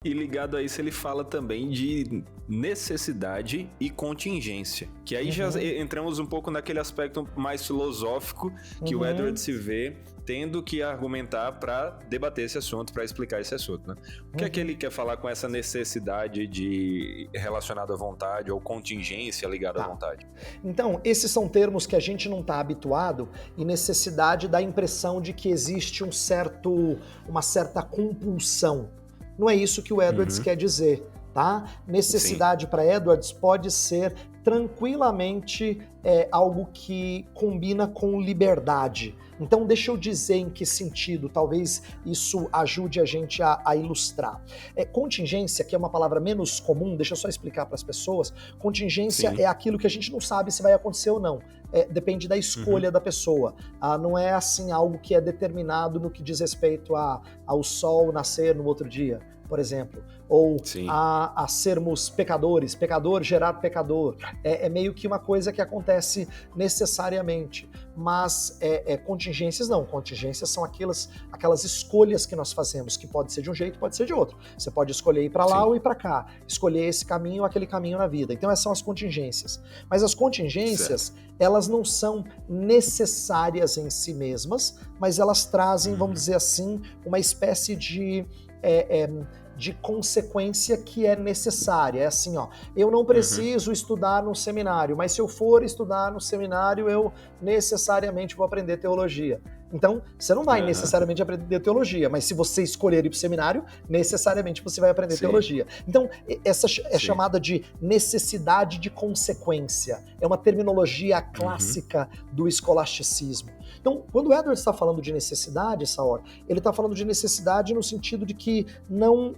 E ligado a isso, ele fala também de necessidade e contingência. Que aí já entramos um pouco naquele aspecto mais filosófico que o Edward se vê tendo que argumentar para debater esse assunto, para explicar esse assunto, né? O que é que ele quer falar com essa necessidade de relacionada à vontade ou contingência ligada à vontade? Então, esses são termos que a gente não está habituado e necessidade dá a impressão de que existe uma certa compulsão. Não é isso que o Edwards quer dizer, tá? Necessidade para Edwards pode ser tranquilamente algo que combina com liberdade. Então, deixa eu dizer em que sentido, talvez isso ajude a gente a ilustrar. Contingência, que é uma palavra menos comum, deixa eu só explicar para as pessoas. Contingência é aquilo que a gente não sabe se vai acontecer ou não. Depende da escolha da pessoa. Não é assim algo que é determinado no que diz respeito ao sol nascer no outro dia, por exemplo, ou a sermos pecadores, pecador gerar pecador. É meio que uma coisa que acontece necessariamente, mas contingências não. Contingências são aquelas escolhas que nós fazemos, que pode ser de um jeito, pode ser de outro. Você pode escolher ir para lá ou ir para cá, escolher esse caminho ou aquele caminho na vida. Então essas são as contingências. Mas as contingências, elas não são necessárias em si mesmas, mas elas trazem, vamos dizer assim, uma espécie de consequência que é necessária. É assim, ó, eu não preciso estudar no seminário, mas se eu for estudar no seminário, eu necessariamente vou aprender teologia. Então, você não vai necessariamente aprender teologia, mas se você escolher ir para o seminário, necessariamente você vai aprender teologia. Então, essa é chamada de necessidade de consequência. É uma terminologia clássica do escolasticismo. Então, quando o Edwards está falando de necessidade, Saor, ele está falando de necessidade no sentido de que não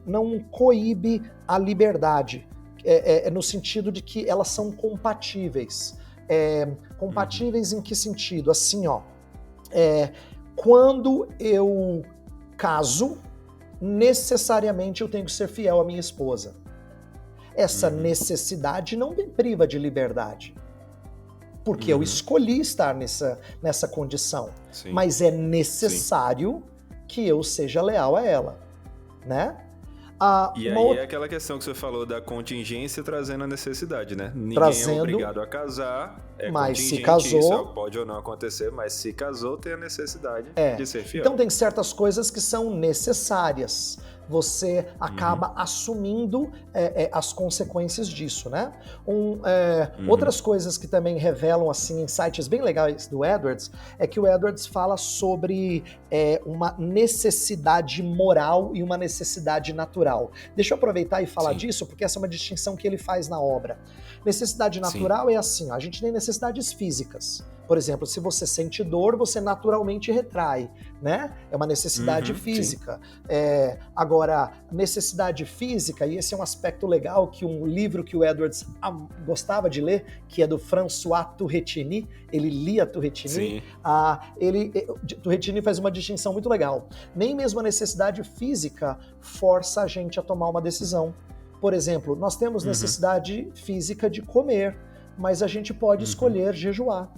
coíbe a liberdade, no sentido de que elas são compatíveis. Compatíveis em que sentido? Assim, ó, quando eu caso, necessariamente eu tenho que ser fiel à minha esposa. Essa necessidade não me priva de liberdade, porque eu escolhi estar nessa condição, mas é necessário que eu seja leal a ela, né? E aí é aquela questão que você falou da contingência trazendo a necessidade, né? Ninguém é obrigado a casar, mas contingente, se casou, isso pode ou não acontecer, mas se casou tem a necessidade de ser fiel. Então tem certas coisas que são necessárias. Você acaba assumindo as consequências disso, né? Outras coisas que também revelam assim insights bem legais do Edwards é que o Edwards fala sobre uma necessidade moral e uma necessidade natural. Deixa eu aproveitar e falar disso, porque essa é uma distinção que ele faz na obra. Necessidade natural é assim, a gente tem necessidades físicas. Por exemplo, se você sente dor, você naturalmente retrai, né? É uma necessidade física. Agora, necessidade física, e esse é um aspecto legal, que um livro que o Edwards gostava de ler, que é do François Turretini, ele lia Turretini, Turretini faz uma distinção muito legal. Nem mesmo a necessidade física força a gente a tomar uma decisão. Por exemplo, nós temos necessidade física de comer, mas a gente pode escolher jejuar.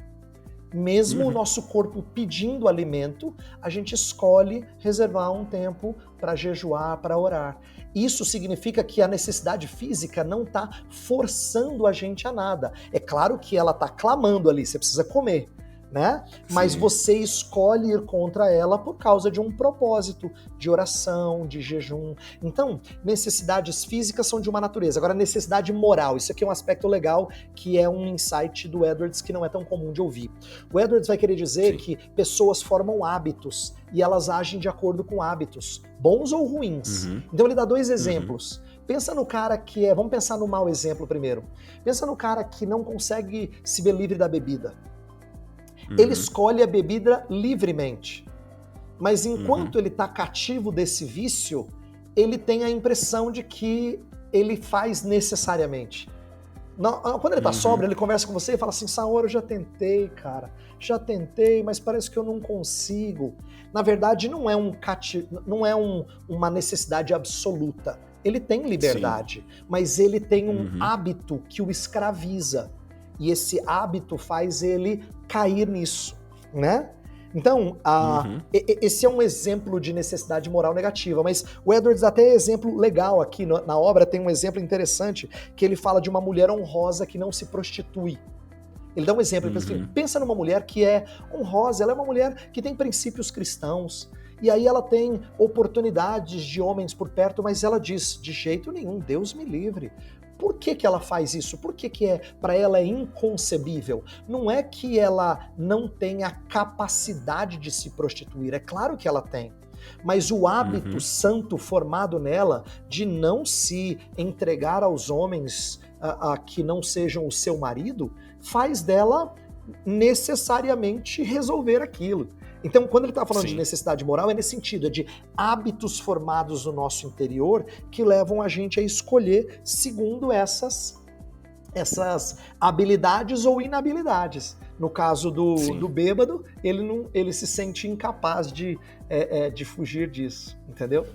Mesmo o nosso corpo pedindo alimento, a gente escolhe reservar um tempo para jejuar, para orar. Isso significa que a necessidade física não está forçando a gente a nada. É claro que ela está clamando ali, você precisa comer, né? Mas você escolhe ir contra ela por causa de um propósito de oração, de jejum. Então, necessidades físicas são de uma natureza. Agora, necessidade moral, isso aqui é um aspecto legal, que é um insight do Edwards que não é tão comum de ouvir. O Edwards vai querer dizer que pessoas formam hábitos e elas agem de acordo com hábitos, bons ou ruins. Então ele dá dois exemplos. Pensa no cara que vamos pensar no mau exemplo primeiro. Pensa no cara que não consegue se ver livre da bebida. Ele escolhe a bebida livremente. Mas enquanto ele está cativo desse vício, ele tem a impressão de que ele faz necessariamente. Quando ele está sóbrio, ele conversa com você e fala assim, Saor, eu já tentei, cara. Já tentei, mas parece que eu não consigo. Na verdade, não é uma necessidade absoluta. Ele tem liberdade, mas ele tem um hábito que o escraviza. E esse hábito faz ele cair nisso, né? Então, esse é um exemplo de necessidade moral negativa, mas o Edwards até é exemplo legal aqui na obra, tem um exemplo interessante, que ele fala de uma mulher honrosa que não se prostitui. Ele dá um exemplo, ele fala assim, pensa numa mulher que é honrosa, ela é uma mulher que tem princípios cristãos, e aí ela tem oportunidades de homens por perto, mas ela diz, de jeito nenhum, Deus me livre. Por que ela faz isso? Por que para ela é inconcebível? Não é que ela não tem a capacidade de se prostituir, é claro que ela tem. Mas o hábito santo formado nela de não se entregar aos homens que não sejam o seu marido, faz dela necessariamente resolver aquilo. Então, quando ele está falando de necessidade moral, é nesse sentido, é de hábitos formados no nosso interior que levam a gente a escolher segundo essas habilidades ou inabilidades. No caso do bêbado, ele se sente incapaz de fugir disso, entendeu?